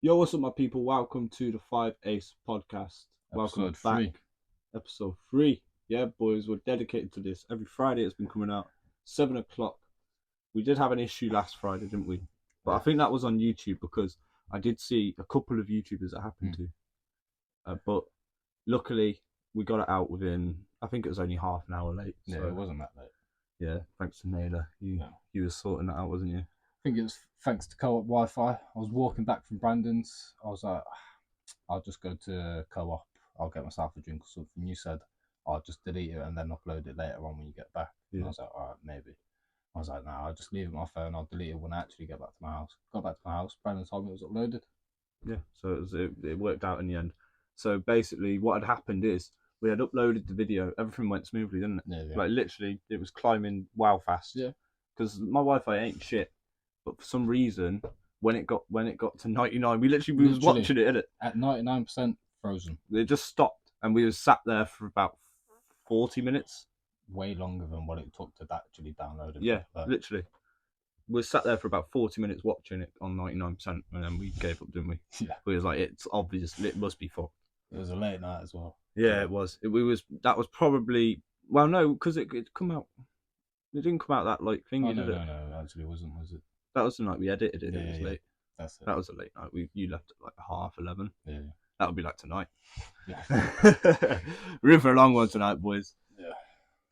Yo, what's up, my people? Welcome to the 5ACE podcast. Welcome Episode back. 3. Episode 3. Yeah, boys, we're dedicated to this. Every Friday it's been coming out, 7 o'clock. We did have an issue last Friday, didn't we? But I think that was on YouTube because I did see a couple of YouTubers that happened to. But luckily, we got it out within, I think it was only half an hour late. Yeah, So, it wasn't that late. yeah, thanks to Naylor. You was sorting that out, wasn't you? I think it was thanks to Co-op Wi-Fi. I was walking back from Brandon's. I was like, I'll just go to Co-op. I'll get myself a drink or something. You said, I'll just delete it and then upload it later on when you get back. Yeah. And I was like, all right, maybe. I was like, no, I'll just leave it on my phone. I'll delete it when I actually get back to my house. Got back to my house. Brandon told me it was uploaded. Yeah, so it worked out in the end. So basically, what had happened is we had uploaded the video. Everything went smoothly, didn't it? Yeah. Like literally, it was climbing wow fast. Yeah. Because my Wi-Fi ain't shit, but for some reason, when it got to 99, we was watching it, innit? At 99% frozen. It just stopped, and we was sat there for about 40 minutes. Way longer than what it took to actually download it. Yeah, literally. We sat there for about 40 minutes watching it on 99%, and then we gave up, didn't we? Yeah. We was like, it's obvious, it must be fucked. It was a late night as well. Yeah, it was. That was probably, well, no, because it come out. It didn't come out that late thingy, did it? No, actually it wasn't, was it? That was the night we edited it. It was late. That's it. That was a late night. You left at like 11:30. Yeah. That would be like tonight. Yeah. We're in for a long one tonight, boys. Yeah.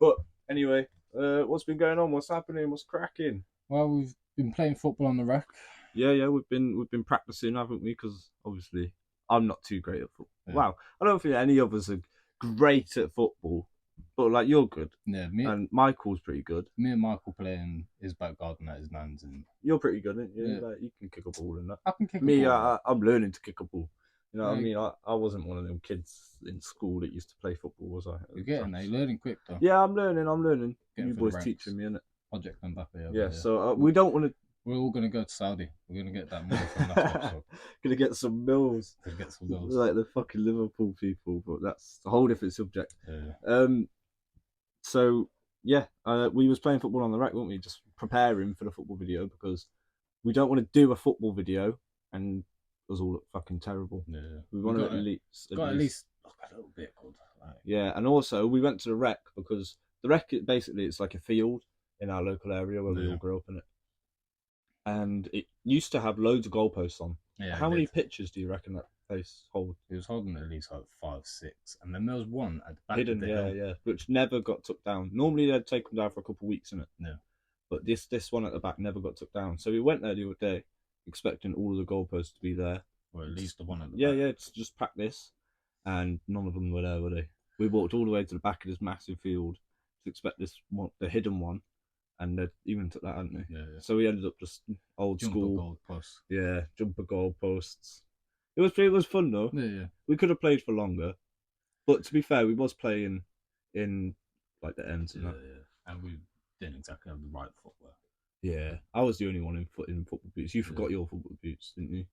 But anyway, what's been going on? What's happening? What's cracking? Well, we've been playing football on the rec. Yeah, we've been practicing, haven't we? Because obviously I'm not too great at football. Yeah. Wow, I don't think any of us are great at football, but like you're good. Yeah, and Michael's pretty good. Me and Michael playing his back garden at his nan's, and you're pretty good, aren't you? Yeah. Like, you can kick a ball and that. I can kick a ball. I'm learning to kick a ball. You know what I mean? I wasn't one of them kids in school that used to play football, was I? You're getting there. You're learning quick, though. Yeah, I'm learning. You boys teaching me, innit? Project Mbappe. Yeah, so we don't want to... We're all going to go to Saudi. We're going to get that money from last episode. Going to get some bills. Like the fucking Liverpool people, but that's a whole different subject. Yeah. So, yeah, we was playing football on the rec, weren't we? Just preparing for the football video because we don't want to do a football video and us all look fucking terrible. Yeah. We want to at least look a little bit good. Like... Yeah, and also we went to the rec because the rec, basically, it's like a field in our local area where we all grew up in it. And it used to have loads of goalposts on. Yeah. How many pitches do you reckon that place hold? It was holding at least like 5, 6. And then there was one at the back hidden, of the hill. Yeah, which never got took down. Normally they'd take them down for a couple of weeks, innit? Yeah. But this one at the back never got took down. So we went there the other day expecting all of the goalposts to be there. Or at least the one at the back. Yeah, it's just practice. And none of them were there, were they? We walked all the way to the back of this massive field to expect this one, the hidden one. And they even took that, hadn't they? Yeah. So we ended up just old school. Goalposts. Yeah, jumper goalposts. It was fun though. Yeah. We could have played for longer, but to be fair, we was playing in like the ends. Yeah. And we didn't exactly have the right footwear. Yeah, I was the only one in football boots. You forgot your football boots, didn't you?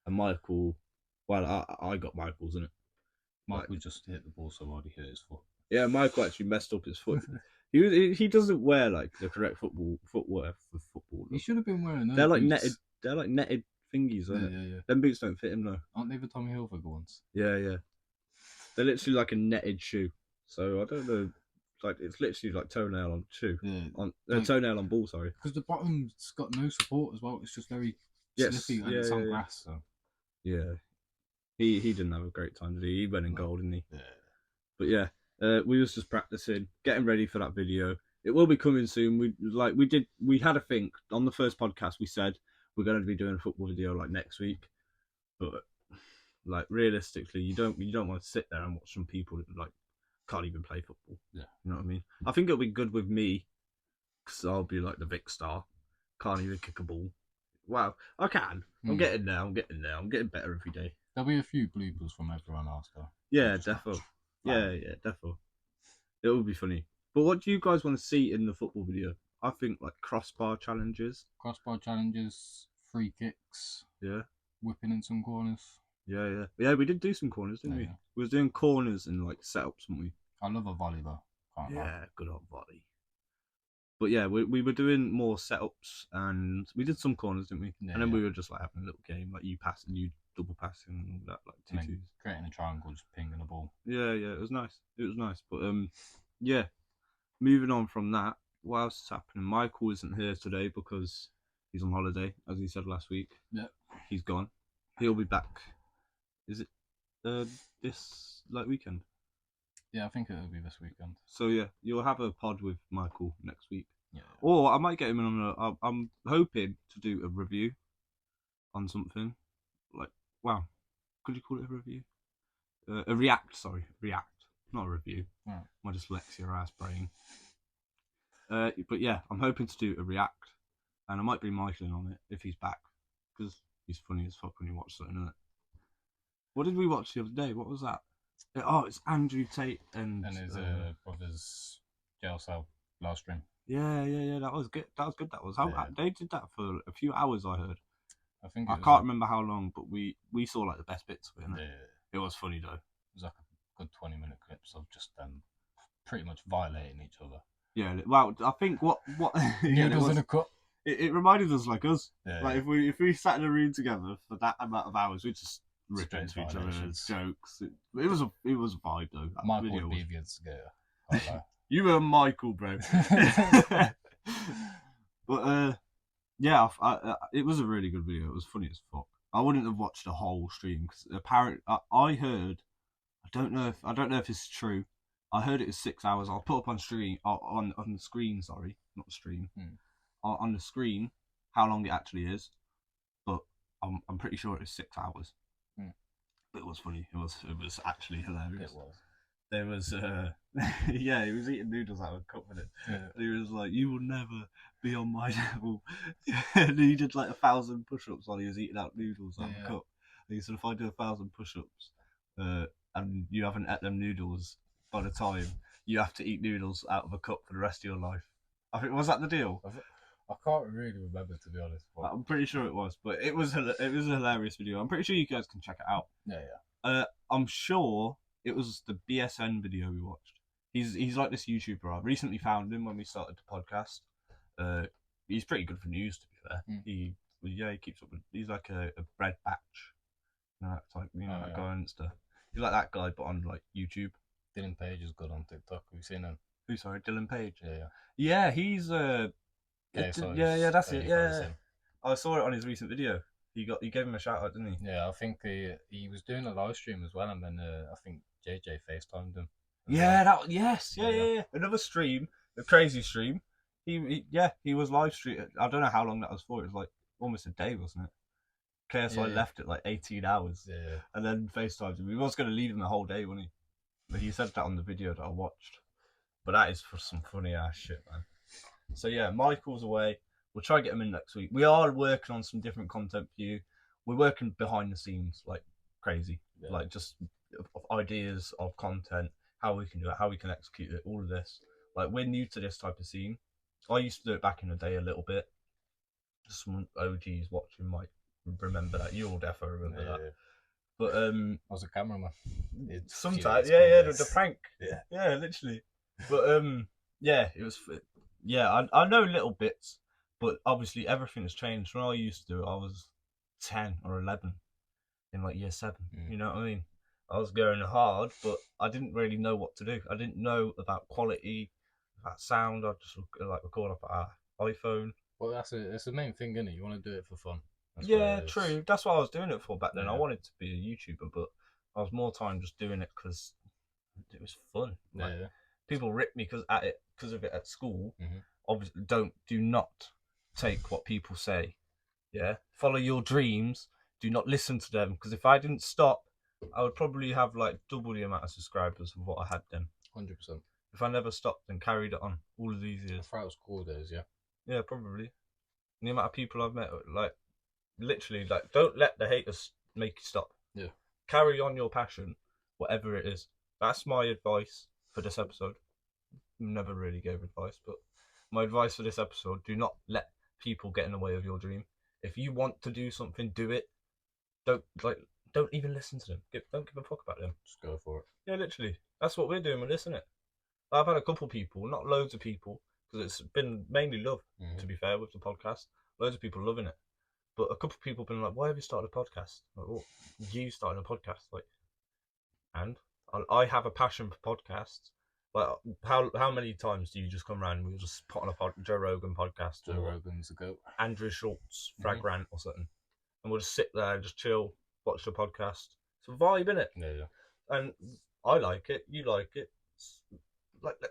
And Michael, well, I got Michael's in it. Michael just hit the ball so hard he hit his foot. Yeah, Michael actually messed up his foot. He doesn't wear like the correct footwear for football. He should have been wearing those. They're like boots. netted thingies, aren't they? Yeah. Them boots don't fit him though. Aren't they the Tommy Hilfiger ones? Yeah. They're literally like a netted shoe. So I don't know. Like it's literally like toenail on shoe. Yeah. Toenail on ball. Sorry. Because the bottom's got no support as well. It's just very slippy and it's on grass. So. Yeah. He didn't have a great time, did he? He went in goal, didn't he? Yeah. But yeah. We was just practicing, getting ready for that video. It will be coming soon. We had a think on the first podcast. We said we're going to be doing a football video like next week, but like realistically, you don't want to sit there and watch some people that like can't even play football. Yeah, you know what I mean. I think it'll be good with me because I'll be like the Vic star. Can't even kick a ball. Wow, I can. I'm getting there. I'm getting better every day. There'll be a few bloopers from everyone else though. Yeah, definitely. Yeah, definitely. It would be funny. But what do you guys want to see in the football video? I think like crossbar challenges. Free kicks. Yeah. Whipping in some corners. Yeah. We did do some corners, didn't we? Yeah. We was doing corners and like setups, weren't we? I love a volley though. Good old volley. But yeah, we were doing more setups and we did some corners, didn't we? Yeah, and then yeah. we were just like having a little game, like you passing, you double passing, and all that, like And then 2-2s. creating a triangle, just pinging the ball. Yeah, it was nice. But yeah. Moving on from that, what else is happening? Michael isn't here today because he's on holiday, as he said last week. Yep. He's gone. He'll be back. Is it this weekend? Yeah, I think it'll be this weekend. So yeah, you'll have a pod with Michael next week. Yeah. Or I might get him in on I'm hoping to do a review on something. Could you call it a review? A react, not a review. Right. My dyslexia ass brain. But yeah, I'm hoping to do a react, and I might bring Michael in on it if he's back, because he's funny as fuck when you watch something, isn't it? What did we watch the other day? What was that? It's Andrew Tate and his brother's jail cell live stream. Yeah. That was good. That was how they did that for a few hours. I heard. I can't remember how long, but we saw like the best bits of it. Yeah. It was funny though. It was like a good 20-minute clips of just them pretty much violating each other. Yeah, well, I think what Noodles in a cup. It reminded us like us. Yeah, like if we sat in a room together for that amount of hours, we just rip Straight into each violations. other's jokes. It was a vibe though. That Michael video would be was... the instigator. You were Michael, bro. But yeah, it was a really good video. It was funny as fuck. I wouldn't have watched the whole stream because apparently I heard. I don't know if it's true. I heard it was 6 hours. I'll put up on stream on the screen. Sorry, not the stream. On the screen, how long it actually is. But I'm pretty sure it was 6 hours. But it was funny. It was actually hilarious. It was. There was yeah, he was eating noodles out of a cup with it. Yeah. And he was like, "You will never be on my level." And he did like 1,000 push-ups while he was eating out noodles out of a cup. And he said, "If I do 1,000 push-ups, and you haven't ate them noodles by the time, you have to eat noodles out of a cup for the rest of your life." I think, was that the deal? I can't really remember, to be honest. But... I'm pretty sure it was, but it was a hilarious video. I'm pretty sure you guys can check it out. Yeah. I'm sure it was the BSN video we watched. He's like this YouTuber. I recently found him when we started the podcast. He's pretty good for news, to be fair. He keeps up with. He's like a bread batch, that type. That guy on Insta. He's like that guy, but on like YouTube. Dylan Page is good on TikTok. Have you seen him? Who? Sorry, Dylan Page. Yeah. Yeah, he's yeah, that's it. Yeah, I saw it on his recent video. He gave him a shout out, didn't he? Yeah, I think he was doing a live stream as well, and then I think JJ FaceTimed him. Yeah, yeah. Another stream, a crazy stream. He was live stream. I don't know how long that was for. It was like almost a day, wasn't it? KSI left it like 18 hours. Yeah. And then FaceTimed him. He was going to leave him the whole day, wasn't he? But he said that on the video that I watched. But that is for some funny ass shit, man. So yeah, Michael's away. We'll try to get him in next week. We are working on some different content for you. We're working behind the scenes like crazy. Yeah. Like just ideas of content, how we can do it, how we can execute it, all of this. Like we're new to this type of scene. I used to do it back in the day a little bit. Some OGs watching might remember that. You'll definitely remember that. But I was a cameraman. Sometimes, the prank. Yeah, literally. But it was. Yeah, I know little bits, but obviously everything has changed. When I used to do it, I was 10 or 11 in like year 7. You know what I mean? I was going hard, but I didn't really know what to do. I didn't know about quality, about sound. I just record off our iPhone. Well, it's the main thing, isn't it? You want to do it for fun. True. That's what I was doing it for back then. Yeah. I wanted to be a YouTuber, but I was more time just doing it because it was fun. People rip me because of it at school. Obviously, do not take what people say. Yeah, follow your dreams. Do not listen to them, because if I didn't stop, I would probably have like double the amount of subscribers of what I had then. 100%. If I never stopped and carried it on all of these years. Throughout school days, yeah. Yeah, probably. And the amount of people I've met, like, literally, like, don't let the haters make you stop. Yeah. Carry on your passion, whatever it is. That's my advice for this episode. Never really gave advice, but my advice for this episode: do not let people get in the way of your dream. If you want to do something, do it. Don't even listen to them. Don't give a fuck about them. Just go for it. Yeah, literally. That's what we're doing with this, isn't it? I've had a couple people, not loads of people, because it's been mainly love. Mhm. To be fair, with the podcast, loads of people loving it. But a couple of people have been like, "Why have you started a podcast?" Like, "What? You started a podcast?" Like, and I have a passion for podcasts. Like, how many times do you just come around and we'll just put on a Joe Rogan podcast Joe or Rogan's a goat. Andrew Schultz Fragrant or something, and we'll just sit there and just chill, watch the podcast. It's a vibe, innit? Yeah. And I like it. You like it. It's like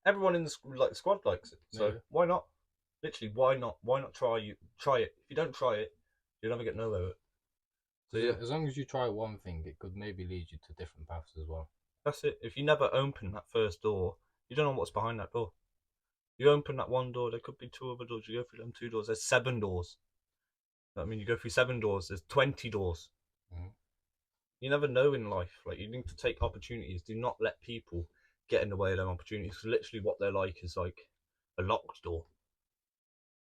everyone in the squad likes it. So Yeah. why not? Literally, why not? Why not try it? If you don't try it, you'll never get nowhere with it. So yeah, As long as you try one thing, it could maybe lead you to different paths as well. that's it. If you never open that first door, you don't know what's behind that door. You open that one door, there could be two other doors. You go through them 2 doors. There's 7 doors. I mean, you go through 7 doors. There's 20 doors. Mhm. You never know in life. Like, you need to take opportunities. Do not let people get in the way of them opportunities. Because literally, what they're like is like a locked door,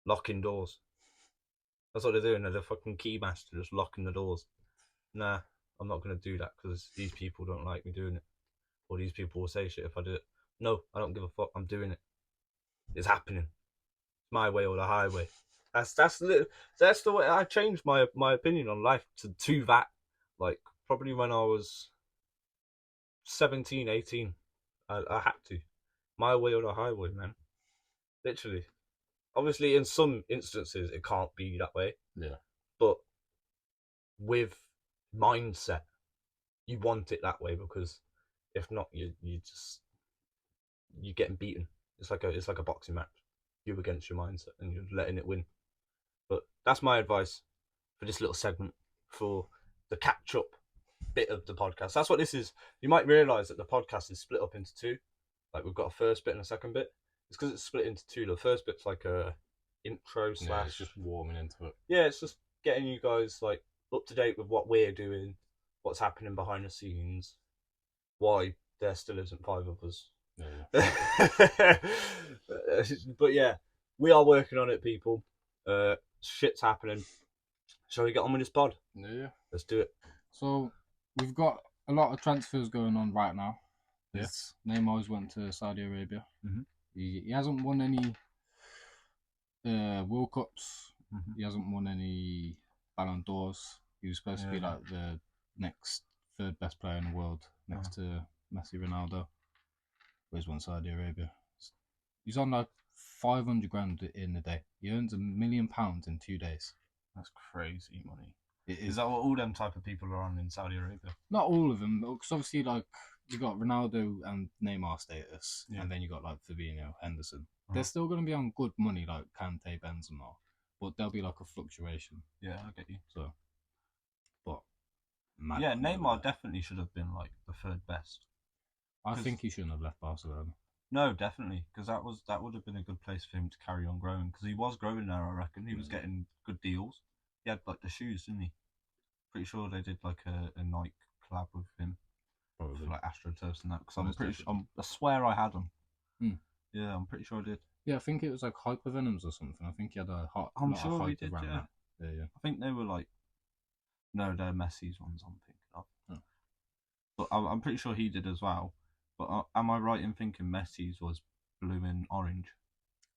locking doors. That's what they're doing. They're the fucking keymaster, just locking the doors. Nah, I'm not gonna do that because these people don't like me doing it, or these people will say shit if I do it. No, I don't give a fuck. I'm doing it. It's happening. My way or the highway. That's the way I changed my opinion on life to that. Like, probably when I was 17, 18, I had to. My way or the highway, man. Literally. Obviously, in some instances, it can't be that way. Yeah. But with mindset, you want it that way because if not, you're getting beaten. It's like a boxing match. You against your mindset and you're letting it win. But that's my advice for this little segment for the catch up bit of the podcast. That's what this is. You might realise that the podcast is split up into 2. Like, we've got a first bit and a second bit. It's because it's split into 2. The first bit's like a intro / Yeah, it's just warming into it. Yeah, it's just getting you guys like up to date with what we're doing, what's happening behind the scenes, why there still isn't 5 of us. Yeah. But yeah, we are working on it, people. Shit's happening. Shall we get on with this pod? Yeah. Let's do it. So we've got a lot of transfers going on right now. Yeah. Neymar's went to Saudi Arabia. Mhm. He hasn't won any World Cups. Mhm. He hasn't won any Ballon d'Ors. He was supposed to be like the next 3rd best player in the world, next to Messi, Ronaldo. But he's won Saudi Arabia. He's on like 500 grand in a day. He earns £1 million in 2 days. That's crazy money. It Is that what all them type of people are on in Saudi Arabia? Not all of them, because obviously, like, you got Ronaldo and Neymar status, Yeah. and then you got like Fabinho, Henderson. They're still going to be on good money, like Kante, Benzema, but there'll be like a fluctuation. Yeah, I get you. So, but yeah, Neymar definitely should have been like the 3rd best. I think he shouldn't have left Barcelona. No, definitely, because that would have been a good place for him to carry on growing. Because he was growing there, I reckon. He was getting good deals. He had like the shoes, didn't he? Pretty sure they did like a Nike collab with him. Probably. For like AstroTurfs and that. Because I'm pretty sure, I swear I had them. Yeah, I'm pretty sure I did. Yeah, I think it was like Hypervenoms or something. I think he had a hot. I'm sure he did. Yeah. Yeah. I think they were like, no, they're Messi's ones. I'm thinking of. Oh. But I'm pretty sure he did as well. But am I right in thinking Messi's was blue and orange?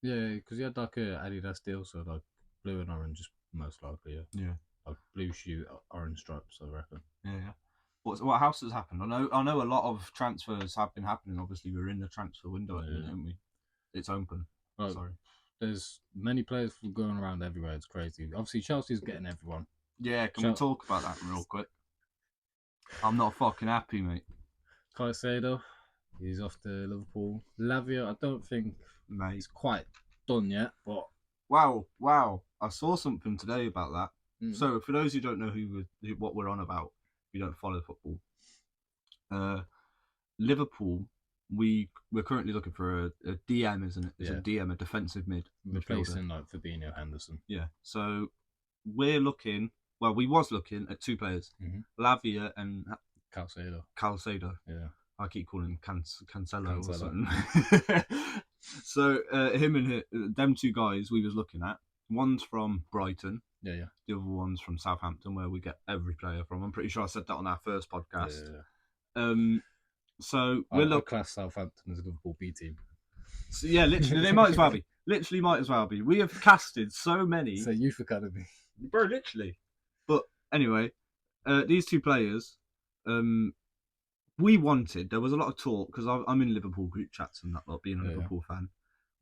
Yeah, because he had like a Adidas deal, so like blue and orange is most likely. Yeah. Like blue shoe, orange stripes, I reckon. Yeah. What else has happened? I know a lot of transfers have been happening. Obviously, we're in the transfer window at the minute, aren't we? It's open. Like, sorry. There's many players going around everywhere. It's crazy. Obviously, Chelsea's getting everyone. Yeah, can we talk about that real quick? I'm not fucking happy, mate. Caicedo, he's off to Liverpool. Lavia, I don't think he's quite done yet, but wow! I saw something today about that. So, for those who don't know what we're on about, if you don't follow football, Liverpool, we're currently looking for a DM, isn't it? It's a DM, a defensive replacing like Fabinho, Henderson. Yeah. So we're looking. Well, we was looking at 2 players, Lavia and Calcedo. Yeah. I keep calling him Cancelo or something. So him and them 2 guys we was looking at. One's from Brighton. Yeah. The other one's from Southampton, where we get every player from. I'm pretty sure I said that on our first podcast. Yeah. So we're looking. class Southampton as a Liverpool B team. So, yeah, literally, they might as well be. Literally, might as well be. We have casted so many. It's a youth academy. Bro, literally. But anyway, these two players, we wanted. There was a lot of talk because I'm in Liverpool group chats and that lot. Being a Liverpool fan,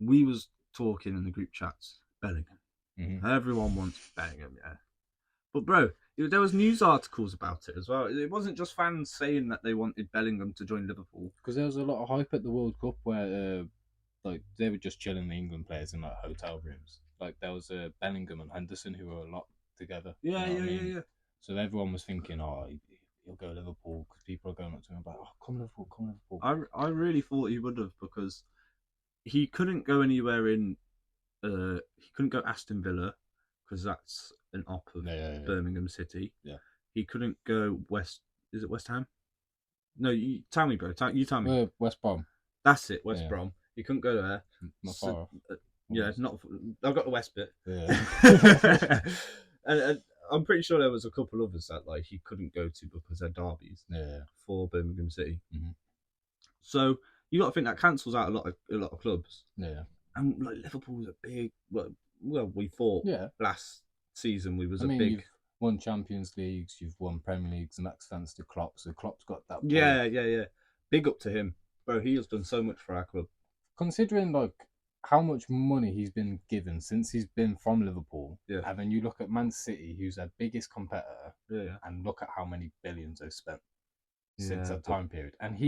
we was talking in the group chats. Bellingham. Mm-hmm. Everyone wants Bellingham, yeah. But bro, there was news articles about it as well. It wasn't just fans saying that they wanted Bellingham to join Liverpool. Because there was a lot of hype at the World Cup where, like, they were just chilling the England players in like hotel rooms. Like there was Bellingham and Henderson who were a lot together. Yeah, you know yeah. So everyone was thinking, oh, he'll go Liverpool because people are going up to him like, oh, come Liverpool. I really thought he would have because he couldn't go anywhere in. He couldn't go Aston Villa because that's an op of Birmingham City. Yeah. He couldn't go West. Is it West Ham? No, you tell me, bro. You tell me. West Brom. That's it, West Brom. He couldn't go there. Not far off. Yeah, not. I've got the West bit. Yeah. and I'm pretty sure there was a couple others that like he couldn't go to because they're derbies. Yeah. For Birmingham City. Mm-hmm. So you got to think that cancels out a lot of clubs. Yeah. And like Liverpool's a big. Well, we thought last season we was big. You've won Champions Leagues, you've won Premier Leagues, and that's thanks to Klopp. So Klopp's got that. Yeah. Big up to him, bro. He has done so much for our club. Considering like how much money he's been given since he's been from Liverpool, and then you look at Man City, who's their biggest competitor, and look at how many billions they've spent since that time period, and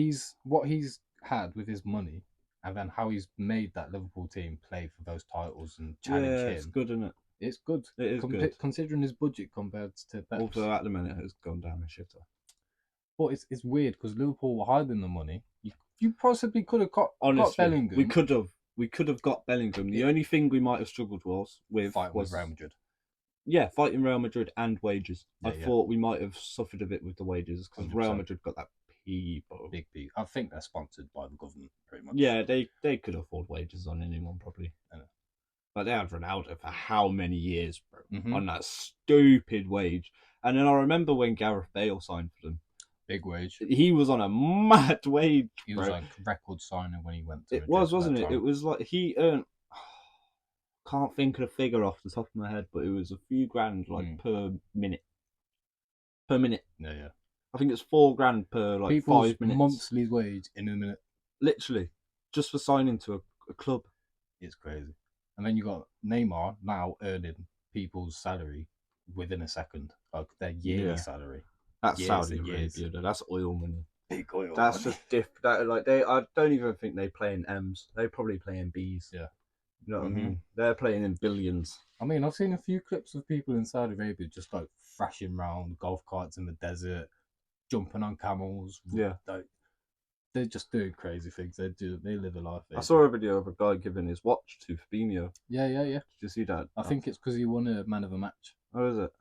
what he's had with his money. And then how he's made that Liverpool team play for those titles and challenge him. It's good, isn't it? It's good. It is good. Considering his budget compared to Pep's. Although at the minute it's gone down a shitter. But it's weird because Liverpool were hiding the money. You possibly could have got Bellingham. We could have got Bellingham. The only thing we might have struggled was with Real Madrid. Yeah, fighting Real Madrid and wages. I thought we might have suffered a bit with the wages because Real Madrid got that people. Big. I think they're sponsored by the government pretty much. Yeah, they could afford wages on anyone probably. But they had Ronaldo for how many years, bro, on that stupid wage. And then I remember when Gareth Bale signed for them. Big wage. He was on a mad wage, He was like record signing when he went to It was, wasn't it? It was like he earned... Can't think of the figure off the top of my head, but it was a few grand like per minute. Per minute. Yeah. I think it's $4,000 per like People's 5 minutes. Monthly wage in a minute. Literally. Just for signing to a club. It's crazy. And then you got Neymar now earning people's salary within a second. Like their yearly salary. That's Saudi Arabia. That's oil money. Big oil That's money. just different. Like I don't even think they play in M's. They probably play in B's. Yeah. You know what I mean? They're playing in billions. I mean, I've seen a few clips of people in Saudi Arabia just like thrashing around golf carts in the desert, jumping on camels. Yeah. Like, they're just doing crazy things. They live a life. I saw a video of a guy giving his watch to Fabinho. Yeah. Did you see that? I think it's because he won a man of the match. Oh, is it?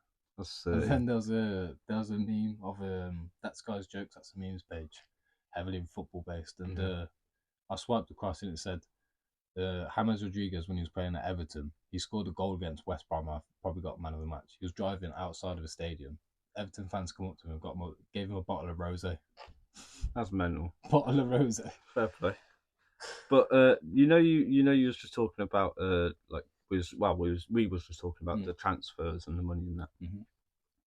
And then there was a meme of That's Guy's Jokes. That's a memes page, heavily football based. And I swiped across and it said, James Rodriguez, when he was playing at Everton, he scored a goal against West Brom. I probably got man of the match. He was driving outside of a stadium. Everton fans come up to him and gave him a bottle of rosé. That's mental. Bottle of rosé. Fair play. But you was just talking about we was just talking about the transfers and the money and that. Mm-hmm.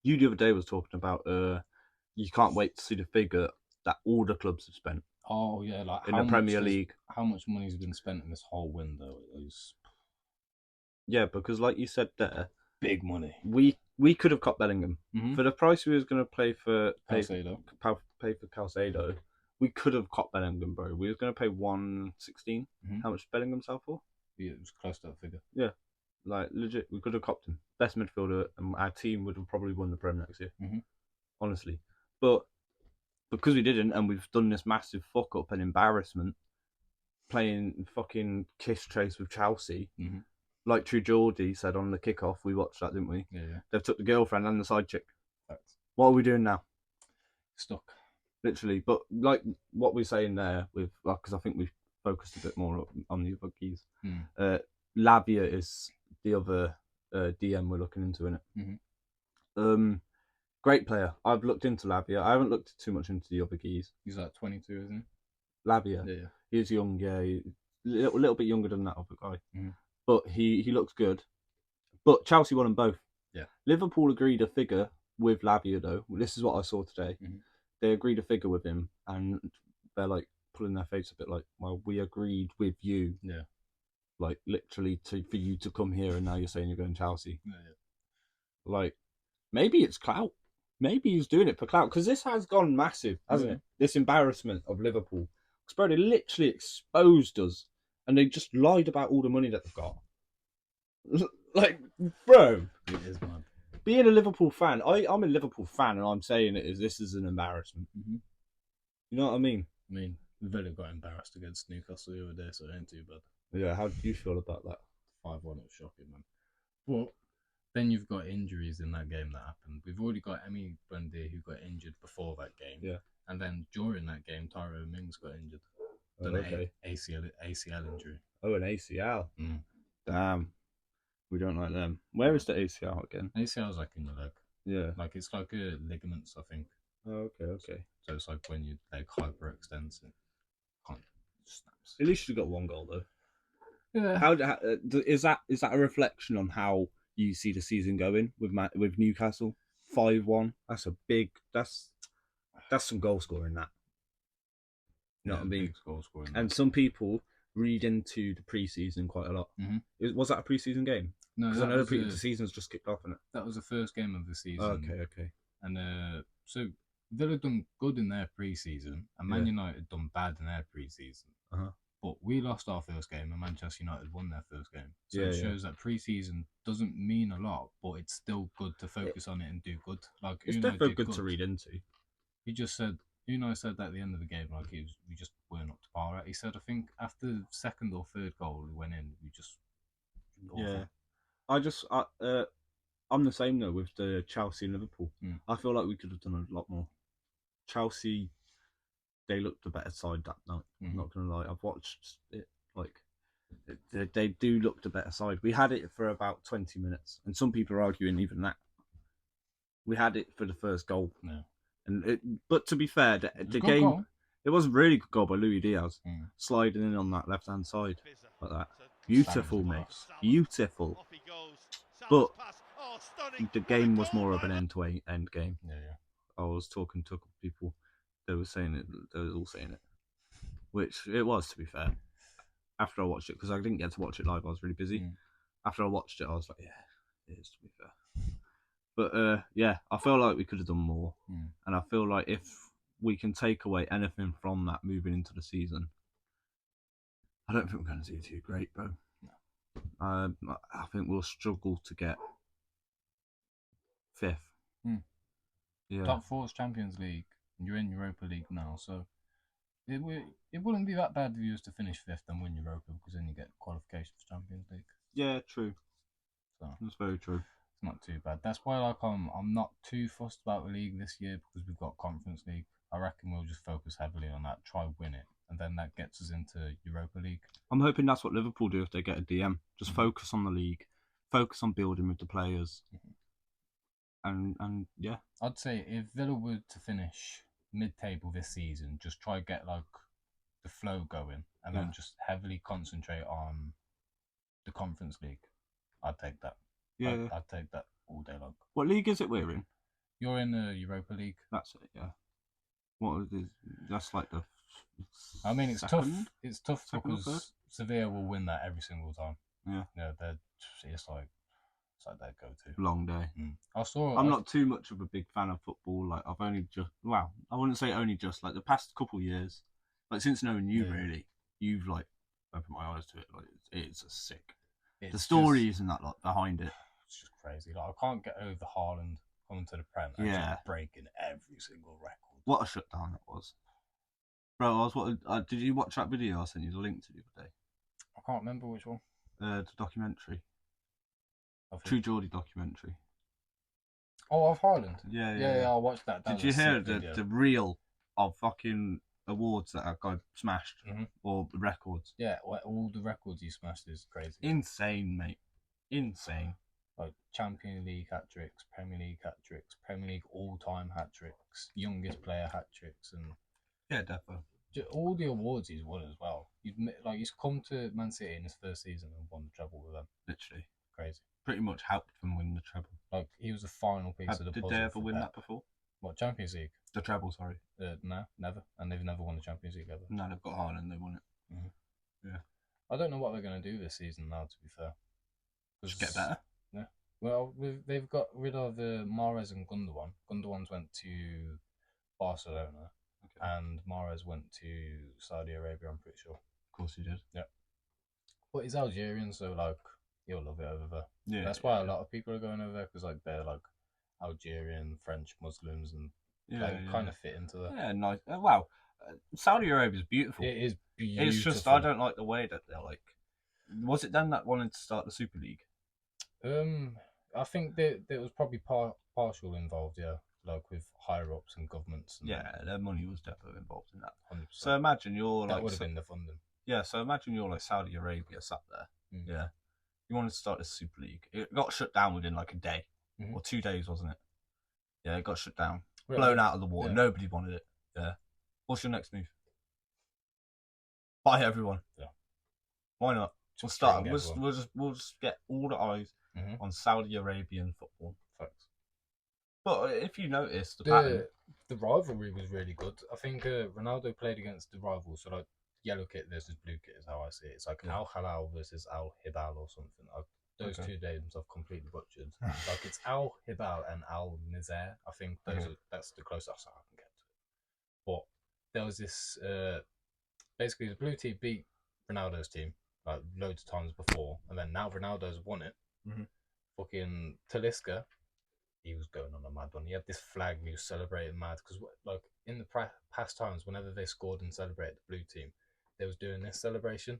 You the other day was talking about you can't wait to see the figure that all the clubs have spent. Oh yeah, like in the Premier League. How much money's been spent in this whole window? Yeah, because like you said there, big money. We could have got Bellingham for the price we was going to pay for Calcedo. We could have got Bellingham, bro. We was going to pay 116. How much Bellingham sell for? Yeah, it was close to that figure. Yeah, like legit, we could have copped him. Best midfielder, and our team would have probably won the Prem next year. Honestly, but because we didn't, and we've done this massive fuck up and embarrassment, playing fucking kiss chase with Chelsea. Like True Geordie said on the kickoff, we watched that, didn't we? Yeah. They've took the girlfriend and the side chick. Facts. What are we doing now? Stuck. Literally, but like what we're saying there with, because I think we've focused a bit more on the other keys. Lavia is the other DM we're looking into, innit? Great player. I've looked into Lavia. I haven't looked too much into the other keys. He's like 22, isn't he? Lavia. Yeah. He's young, yeah. little bit younger than that other guy, Mhm. but he looks good. But Chelsea won them both. Yeah. Liverpool agreed a figure with Lavia though. This is what I saw today. Mhm. They agreed a figure with him, and they're like pulling their face a bit, like, well, we agreed with you, Yeah. like literally for you to come here, and now you're saying you're going Chelsea. Yeah. Like, maybe it's clout. Maybe he's doing it for clout, because this has gone massive, hasn't it? This embarrassment of Liverpool. Because, bro, they literally exposed us, and they just lied about all the money that they've got. Like, bro, It is mad. being a Liverpool fan, I'm a Liverpool fan, and I'm saying this is an embarrassment. Mhm. You know what I mean? I mean, Villa got embarrassed against Newcastle the other day, so it ain't too bad. Yeah, how do you feel about that? 5-1, it was shocking, man. But then you've got injuries in that game that happened. We've already got Emi Bundy who got injured before that game. Yeah. And then during that game, Tyrone Mings got injured. Oh, okay. ACL injury. Oh, an ACL. Mm. Damn. We don't like them. Where is the ACL again? ACL is like in your leg. Yeah. Like it's like a ligaments, I think. Oh, okay. So it's like when your leg hyperextends and kind of snaps. At least you got one goal though. Yeah. How is that a reflection on how you see the season going with Newcastle? 5-1. That's some goal scoring. That. You know what I mean? Big goal scoring. And some people read into the preseason quite a lot. Mm-hmm. Was that a preseason game? No, because I know the season's just kicked off, isn't it? That was the first game of the season. Okay. And so Villa done good in their pre-season, and Man United done bad in their pre-season. Uh-huh. But we lost our first game, and Manchester United won their first game. So it shows that pre-season doesn't mean a lot, but it's still good to focus on it and do good. Like it's definitely good to read into. He just said, Unai said that at the end of the game, like we just weren't up to par. He said, I think after second or third goal we went in, we just I'm the same though with the Chelsea and Liverpool. I feel like we could have done a lot more. Chelsea, they looked a better side that night. I'm not gonna lie, I've watched it. Like they do look the better side. We had it for about 20 minutes, and some people are arguing even that. We had it for the first goal. No. But to be fair, the game goal. It was a really good goal by Luis Diaz, sliding in on that left hand side like that. Beautiful, mate. Beautiful. But the game was more of an end-to-end game. Yeah. I was talking to a couple of people. They were saying it. They were all saying it, which it was, to be fair. After I watched it, because I didn't get to watch it live, I was really busy. After I watched it, I was like, yeah, it is, to be fair. But yeah, I feel like we could have done more, and I feel like if we can take away anything from that moving into the season, I don't think we're going to do too great, bro. No. I think we'll struggle to get 5th. Yeah. Top 4's Champions League. You're in Europa League now, so it wouldn't be that bad if you was to finish 5th and win Europa, because then you get qualification for Champions League. Yeah, true. So that's very true. It's not too bad. That's why I'm not too fussed about the league this year, because we've got Conference League. I reckon we'll just focus heavily on that, try win it, and then that gets us into Europa League. I'm hoping that's what Liverpool do if they get a DM. Just focus on the league, focus on building with the players, and yeah. I'd say if Villa were to finish mid-table this season, just try get like the flow going, and then just heavily concentrate on the Conference League. I'd take that. Yeah, I'd take that all day long. What league is it we're in? You're in the Europa League. That's it. Yeah. What is this? That's like the. I mean, it's tough because Sevilla will win that every single time. Yeah. Yeah, it's like their go-to. Long day. I'm not too much of a big fan of football. Like I've only just, I wouldn't say only just, like the past couple of years, like since knowing you, really, you've like opened my eyes to it. Like it's a sick. The stories and that lot behind it. It's just crazy. Like I can't get over Haaland coming to the Prem and just breaking every single record. What a shutdown it was, bro. Did you watch that video I sent you the link to the other day? I can't remember which one. The documentary. True Geordie documentary. Oh, of Haaland? Yeah, I watched that. Did you hear the reel of fucking awards that guy smashed? Or records? Yeah, all the records he smashed is crazy. Insane, mate. Insane. Like Champions League hat-tricks, Premier League hat-tricks, Premier League all-time hat-tricks, youngest player hat-tricks, and... Yeah, definitely. All the awards he's won as well. He's come to Man City in his first season and won the treble with them. Literally. Crazy. Pretty much helped them win the treble. Like, he was the final piece of the puzzle. Did they ever win that before? What, Champions League? The treble, sorry. No, never. And they've never won the Champions League ever. No, they've got Haaland, they won it. Mm-hmm. Yeah. I don't know what they're going to do this season now, to be fair. Just get better. Yeah. Well, they've got rid of Mahrez and Gundogan. Gundogan's went to Barcelona, and Mahrez went to Saudi Arabia, I'm pretty sure. Of course he did. Yeah. But he's Algerian, so, like, he'll love it over there. Yeah. That's why a lot of people are going over there, because, like, they're, like, Algerian, French, Muslims, and kind of fit into that. Yeah, nice. Wow. Saudi Arabia is beautiful. It is beautiful. It's just, I don't like the way that they're, like... Was it them that wanted to start the Super League? I think there was probably partial involved, yeah, like with higher ups and governments. And yeah, their money was definitely involved in that. 100%. So imagine you're that like would have been the funding. Yeah, so imagine you're like Saudi Arabia sat there. Yeah, you wanted to start the Super League. It got shut down within like a day or 2 days, wasn't it? Yeah, it got shut down, blown out of the water. Yeah. Nobody wanted it. Yeah, what's your next move? Buy everyone. Yeah, why not? We'll start. We'll just get all the eyes on Saudi Arabian football. Thanks. But if you notice, the rivalry was really good. I think Ronaldo played against the rivals, so like yellow kit versus blue kit is how I see it. It's like Al Hilal versus Al Hibal or something. Those two names I've completely butchered. Like it's Al Hibal and Al Nizair. I think that's the closest I can get to it. But there was this basically the blue team beat Ronaldo's team like loads of times before, and then now Ronaldo's won it. Fucking Talisca, he was going on a mad one. He had this flag and he was celebrating mad because like in the past times, whenever they scored and celebrated the blue team, they was doing this celebration,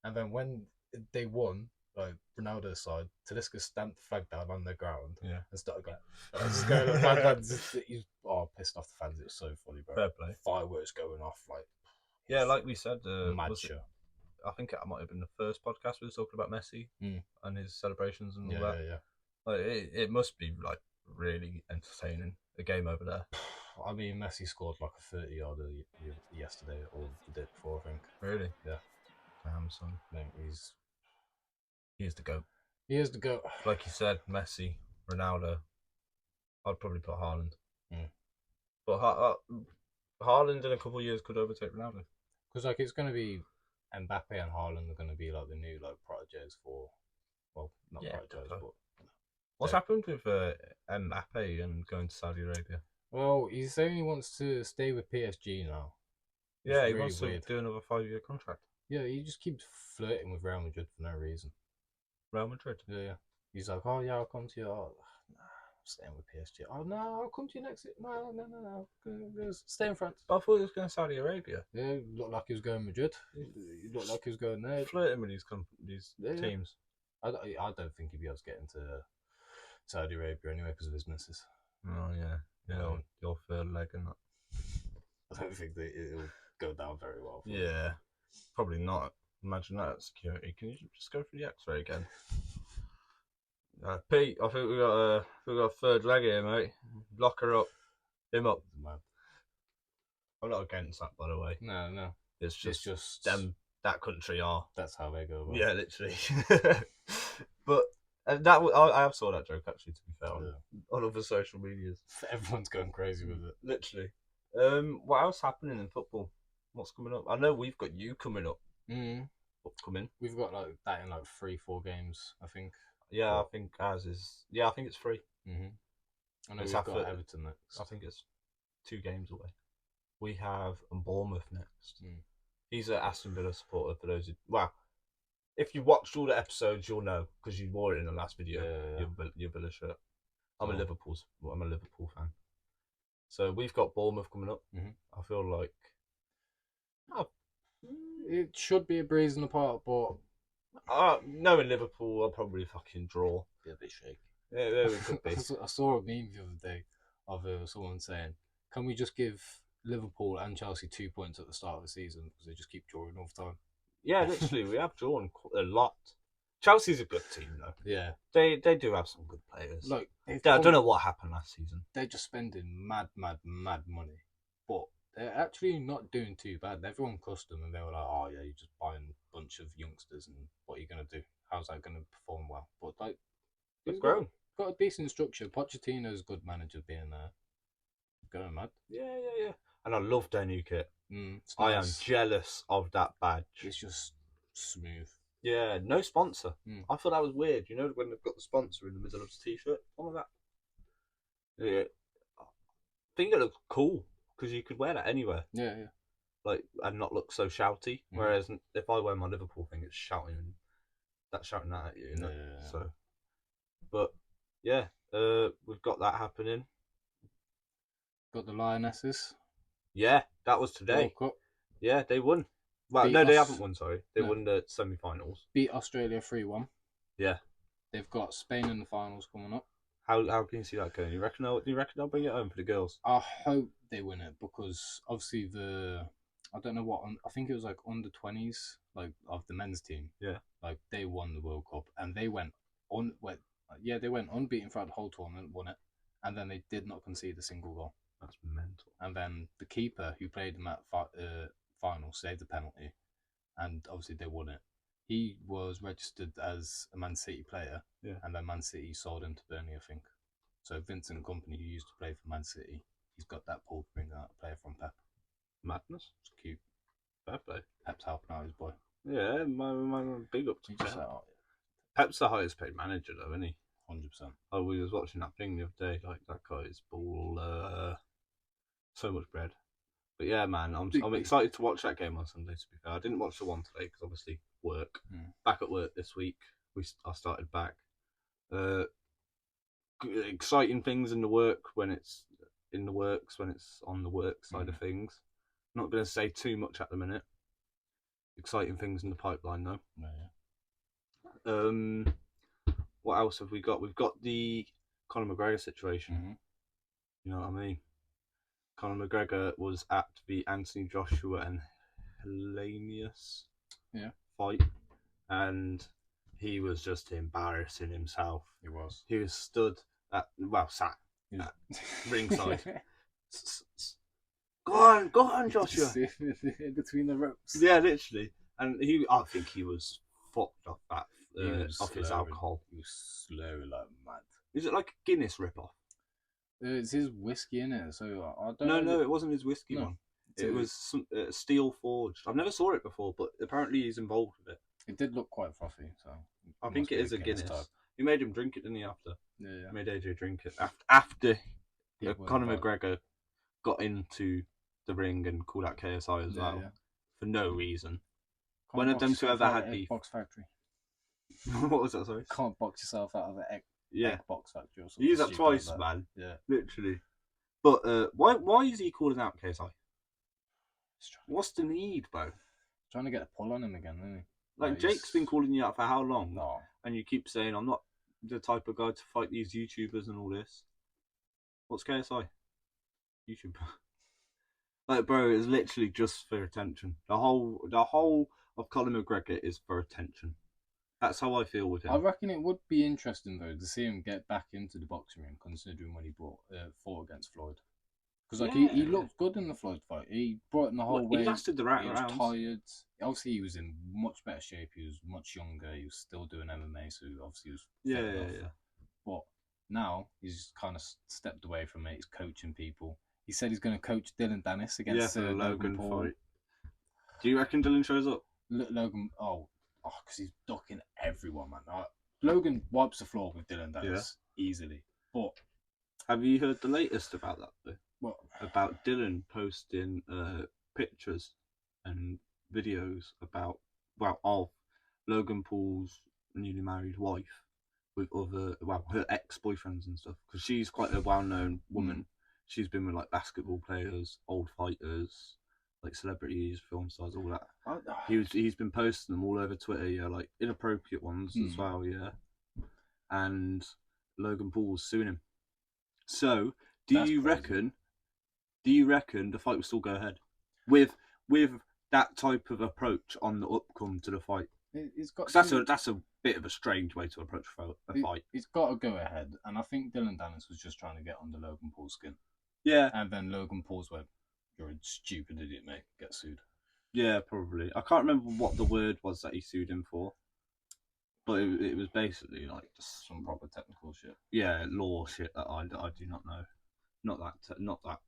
and then when they won, like Ronaldo's side, Talisca stamped the flag down on the ground and started going mad. He's pissed off the fans. It was so funny, bro. Fair play. Fireworks going off, like like we said, mad show. I think it might have been the first podcast we were talking about Messi and his celebrations and all that. Yeah. Like it must be like really entertaining. The game over there. I mean, Messi scored like a 30-yarder yesterday or the day before, I think. Really? Yeah. Damn, son. I think he is the GOAT. He is the GOAT. Like you said, Messi, Ronaldo. I'd probably put Haaland. But Haaland in a couple of years could overtake Ronaldo. Because like it's going to be Mbappe and Haaland are going to be like the new like proteges for, well, not proteges, but what's happened with Mbappe and going to Saudi Arabia? Well, he's saying he wants to stay with PSG now. Yeah, he wants to do another 5-year contract. Yeah, he just keeps flirting with Real Madrid for no reason. Real Madrid? Yeah. He's like, oh yeah, I'll come to you. Oh, nah, I'm staying with PSG. Oh no, I'll come to you next. No. Stay in France. But I thought he was going to Saudi Arabia. Yeah, looked like he was going Madrid. He looked like he was going there. Flirting with these teams. I don't think he'd be able to get into Saudi Arabia anyway because of his missus. Oh yeah, your third leg and that. I don't think that it'll go down very well. Yeah, probably not. Imagine that security. Can you just go through the X-ray again? Pete, I think we got a third leg here, mate. Lock her up. Him up. I'm not against that, by the way. No. It's just them. That country are. That's how they go about. Yeah, literally. But I have saw that joke actually. To be fair, on other social medias, everyone's going crazy with it. Literally. What else happening in football? What's coming up? I know we've got you coming up. Upcoming. We've got like that in like 3-4 games, I think. Yeah, I think ours is. Yeah, I think it's 3. I know we've got Everton next. I think it's 2 games away. We have Bournemouth next. He's an Aston Villa supporter. For those who, if you watched all the episodes, you'll know because you wore it in the last video. Yeah. Your Villa shirt. I'm a Liverpool fan. So we've got Bournemouth coming up. I feel like it should be a breeze in the park, but knowing Liverpool, I'll probably fucking draw. Be a bit shaky. Yeah, there we could be. I saw a meme the other day of someone saying, "Can we just give Liverpool and Chelsea 2 points at the start of the season because they just keep drawing all the time?" Yeah, literally, we have drawn a lot. Chelsea's a good team, though. Yeah, they do have some good players. Like I don't know what happened last season. They're just spending mad money, but they're actually not doing too bad. Everyone cussed them and they were like, "Oh yeah, you're just buying a bunch of youngsters, and what are you gonna do? How's that gonna perform well?" But like, They've he's grown. got a decent structure. Pochettino's a good manager, being going mad. Yeah. And I love their new kit. It's I am nice. jealous of that badge. It's just smooth. Yeah, no sponsor. I thought that was weird. You know, when they've got the sponsor in the middle of the t-shirt, all of that. Yeah, I think it looks cool because you could wear that anywhere. Yeah. Like, and not look so shouty. Whereas if I wear my Liverpool thing, it's shouting that at you. You know? Yeah. So, but yeah, we've got that happening. Got the Lionesses. Yeah, that was today. World Cup. Yeah, they won. Well, they haven't won. Sorry, they won the semi-finals. Beat Australia 3-1. Yeah. They've got Spain in the finals coming up. How can you see that going? Do you reckon they'll bring it home for the girls? I hope they win it because obviously I don't know what, I think it was like under 20s, like of the men's team. Yeah. Like they won the World Cup and they went unbeaten throughout the whole tournament, won it, and then they did not concede a single goal. That's mental. And then the keeper who played in that final saved the penalty, and obviously they won it. He was registered as a Man City player, and then Man City sold him to Burnley, I think. So Vincent Kompany, who used to play for Man City, he's got that pull to bring out a player from Pep. Madness. It's cute. Fair play. Pep's helping out his boy. Yeah, my big up to Pep. Like, Pep's the highest paid manager, though, isn't he? 100%. Oh, we was watching that thing the other day. Like, that guy is baller. So much bread. But yeah, man, I'm excited to watch that game on Sunday, to be fair. I didn't watch the one today because obviously work. Back at work this week. I started back. Exciting things in the work when it's in the works, when it's on the work side of things. Not going to say too much at the minute. Exciting things in the pipeline, though. Yeah. What else have we got? We've got the Conor McGregor situation. You know what I mean? Conor McGregor was at the Anthony Joshua and Hellenius fight, and he was just embarrassing himself. He was. He was sat at ringside. Go on, Joshua. Between the ropes. Yeah, literally. And I think he was fucked off off his alcohol. He was slow like mad. Is it like a Guinness rip-off? It's his whiskey in it, so I don't know. No, it wasn't his whiskey one. It was some steel forged. I've never saw it before, but apparently he's involved with it. It did look quite frothy, so I think it is a Guinness. Type. He made him drink it, didn't he? After made AJ drink it after Conor McGregor got into the ring and called out KSI as well for no reason. One of them two ever had beef. Box Factory. What was that? Sorry. Can't box yourself out of an egg box factory or something. You use that twice, man. Yeah, literally. But why is he calling out KSI? What's the need, bro? Trying to get a pull on him again, isn't he? Like Jake's been calling you out for how long? No. And you keep saying I'm not the type of guy to fight these YouTubers and all this. What's KSI? YouTuber. Like, bro, it's literally just for attention. The whole of Conor McGregor is for attention. That's how I feel with him. I reckon it would be interesting though to see him get back into the boxing ring, considering when he fought against Floyd. Because like he looked good in the Floyd fight. He brought in the whole way. He lasted the right He rounds. was tired. Obviously, he was in much better shape. He was much younger. He was still doing MMA, so obviously he was yeah. But now he's kind of stepped away from it. He's coaching people. He said he's going to coach Dylan Dennis against the Logan Paul. fight. Do you reckon Dylan shows up? Logan, because he's ducking everyone, man. Logan wipes the floor with Dylan Dennis easily. But have you heard the latest about that though? What? About Dylan posting pictures and videos of Logan Paul's newly married wife with her ex-boyfriends and stuff, because she's quite a well-known woman. She's been with like basketball players, old fighters, like celebrities, film stars, all that. He's been posting them all over Twitter, like inappropriate ones as well, and Logan Paul's suing him. So, do you reckon the fight will still go ahead with that type of approach on the upcome to the fight? That's a bit of a strange way to approach a fight. It's got to go ahead, and I think Dylan Dennis was just trying to get under Logan Paul's skin. Yeah. And then Logan Paul's went, You're a stupid idiot, mate. Get sued. Yeah, probably. I can't remember what the word was that he sued him for, but it was basically like just Some proper technical shit. yeah, law shit that I do not know. Not that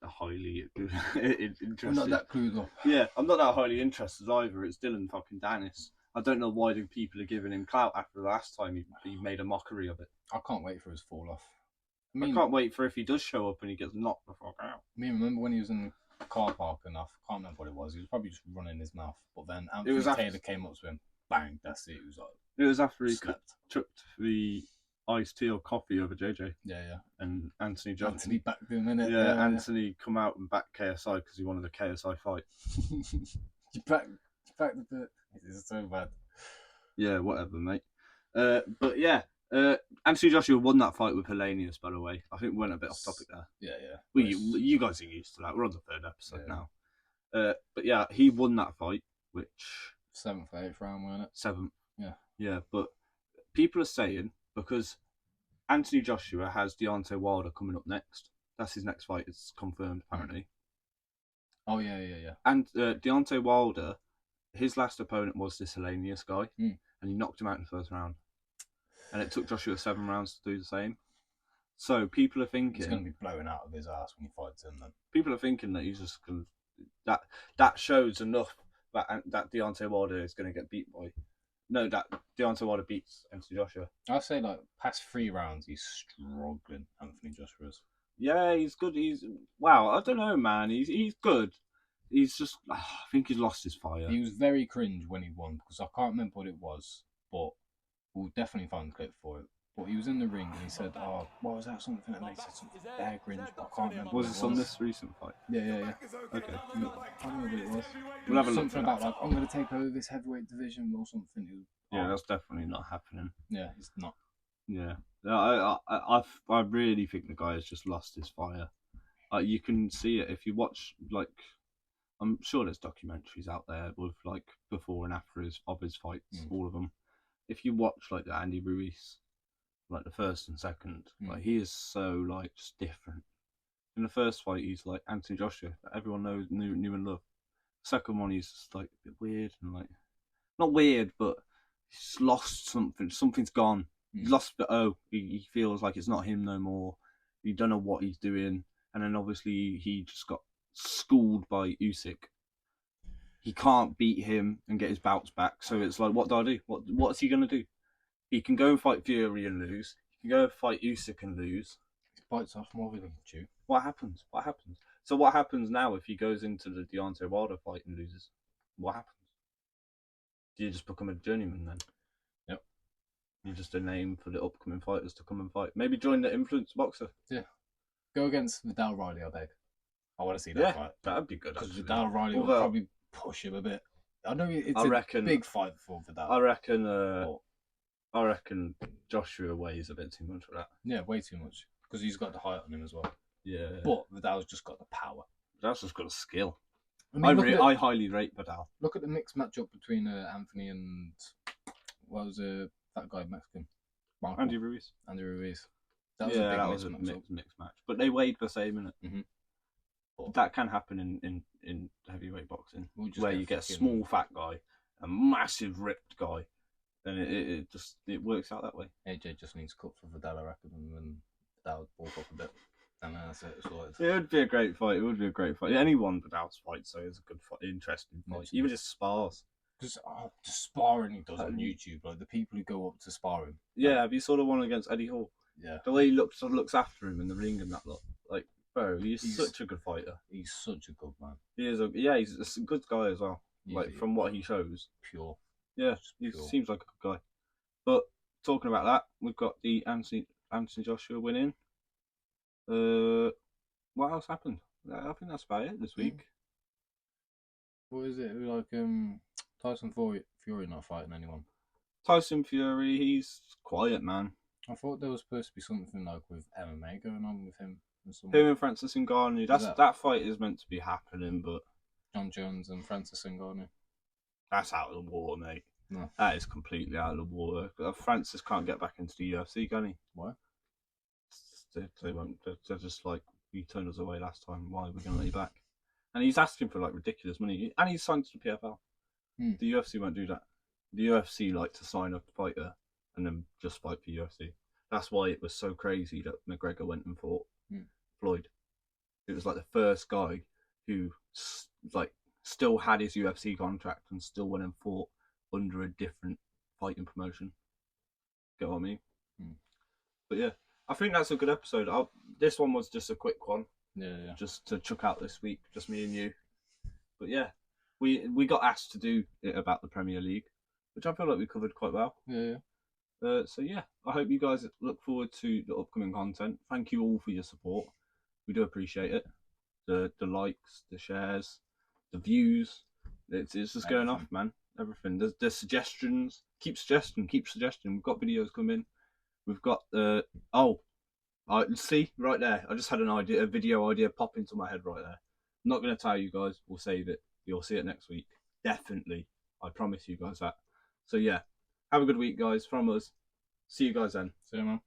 highly interested. I'm not that clued up. Yeah, I'm not that highly interested either. It's Dylan fucking Dennis. I don't know why the people are giving him clout after the last time he made a mockery of it. I can't wait for his fall off. I can't wait for if he does show up and he gets knocked the fuck out. Remember when he was in the car park and I can't remember what it was. He was probably just running his mouth. But then Anthony Taylor came up to him. Bang, that's it. It was after he chucked the iced tea or coffee over JJ. Yeah. And Anthony Johnson. Anthony backed him, innit? Yeah, Anthony come out and backed KSI because he wanted a KSI fight. you backed the bit. This is so bad. Yeah, whatever, mate. But yeah, Anthony Joshua won that fight with Hellenius, by the way. I think we went a bit off topic there. Yeah. Well, you guys are used to that. We're on the 3rd episode now. But yeah, he won that fight, which 7th or 8th round, wasn't it? 7th. Yeah. Yeah, but people are saying because Anthony Joshua has Deontay Wilder coming up next. That's his next fight. It's confirmed, apparently. Oh, yeah. And Deontay Wilder, his last opponent was this Hellenius guy, and he knocked him out in the 1st round. And it took Joshua 7 rounds to do the same. So people are thinking he's going to be blowing out of his ass when he fights him. Then people are thinking that he's just going to, that shows enough that Deontay Wilder is going to get beat by. No, that Deontay Wilder beats Anthony Joshua. I'd say like past 3 rounds, he's struggling. Anthony Joshua's. Yeah, he's good. I don't know, man. He's good. He's just, I think he's lost his fire. He was very cringe when he won because I can't remember what it was, but we'll definitely find a clip for it. But he was in the ring and he said, "Oh, what was that? Something that makes it something very cringe." But I can't remember. Was it on this recent fight? Yeah. Okay. I don't know what it was. We'll have a look. Something about like I'm going to take over this heavyweight division or something. Yeah, that's definitely not happening. Yeah, it's not. Yeah, I really think the guy has just lost his fire. You can see it if you watch, like, I'm sure there's documentaries out there with like before and after his fights, all of them. If you watch like the Andy Ruiz, like the 1st and 2nd, like he is so like just different. In the 1st fight, he's like Anthony Joshua that everyone knew and loved. Second one, he's just like a bit weird and like not weird, but he's lost something. Something's gone. He's lost. He feels like it's not him no more. He don't know what he's doing, and then obviously he just got schooled by Usyk. He can't beat him and get his bouts back. So it's like, what do I do? What's he gonna do? He can go and fight Fury and lose. He can go and fight Usyk and lose. He bites off more than you. What happens? So what happens now if he goes into the Deontay Wilder fight and loses? What happens? Do you just become a journeyman then? Yep. You're just a name for the upcoming fighters to come and fight. Maybe join the influence boxer. Yeah. Go against Vidal Riley, I beg. I want to see that fight. That'd be good. Because Vidal Riley will probably push him a bit. I know it's a big fight for Vidal. I reckon Joshua weighs a bit too much for that. Yeah, way too much. Because he's got the height on him as well. Yeah. But Vidal's just got the power. Vidal's just got a skill. I highly rate Vidal. Look at the mixed matchup between Anthony and what was that guy Mexican? Michael. Andy Ruiz. That was a mixed match. But they weighed the same, innit? Mm-hmm. That can happen in heavyweight boxing, where you get a small fat guy, a massive ripped guy, and it works out that way. AJ just needs cut for Vidal, I reckon, and then Vidal would bulk up a bit. And that's it. It would be a great fight. Anyone Vidal's fight, so it's a good fight, interesting fight. Even just spars. Just the sparring he does on YouTube, like the people who go up to spar him. Yeah, have you saw the one against Eddie Hall? Yeah. The way he looks after him in the ring and that lot. Like, bro, he's such a good fighter. He's such a good man. He's a good guy as well. From what he shows. Pure. Yeah, he seems like a good guy. But talking about that, we've got the Anthony Joshua winning. What else happened? I think that's about it this week. What is it? Like Tyson Fury not fighting anyone. Tyson Fury, he's quiet, man. I thought there was supposed to be something like with MMA going on with him. Him and Francis Ngannou. That fight is meant to be happening, but John Jones and Francis Ngannou. That's out of the water, mate. No. That is completely out of the water. Francis can't get back into the UFC, can he? Why? They won't. They're just like, you turned us away last time. Why are we going to let you back? And he's asking for like ridiculous money, and he's signed to the PFL. The UFC won't do that. The UFC like to sign a fighter and then just fight for UFC. That's why it was so crazy that McGregor went and fought Floyd. It was like the first guy who like still had his UFC contract and still went and fought under a different fighting promotion. Get what I mean? But yeah, I think that's a good episode. This one was just a quick one. Yeah. Just to chuck out this week, just me and you. But yeah, we got asked to do it about the Premier League, which I feel like we covered quite well. Yeah. So yeah, I hope you guys look forward to the upcoming content. Thank you all for your support. We do appreciate it. The likes, the shares, the views. It's just going off, man. Everything. There's suggestions. Keep suggesting. We've got videos coming. We've got see right there. I just had a video idea pop into my head right there. I'm not going to tell you guys. We'll save it. You'll see it next week. Definitely. I promise you guys that. So yeah, have a good week, guys. From us. See you guys then. See you, man.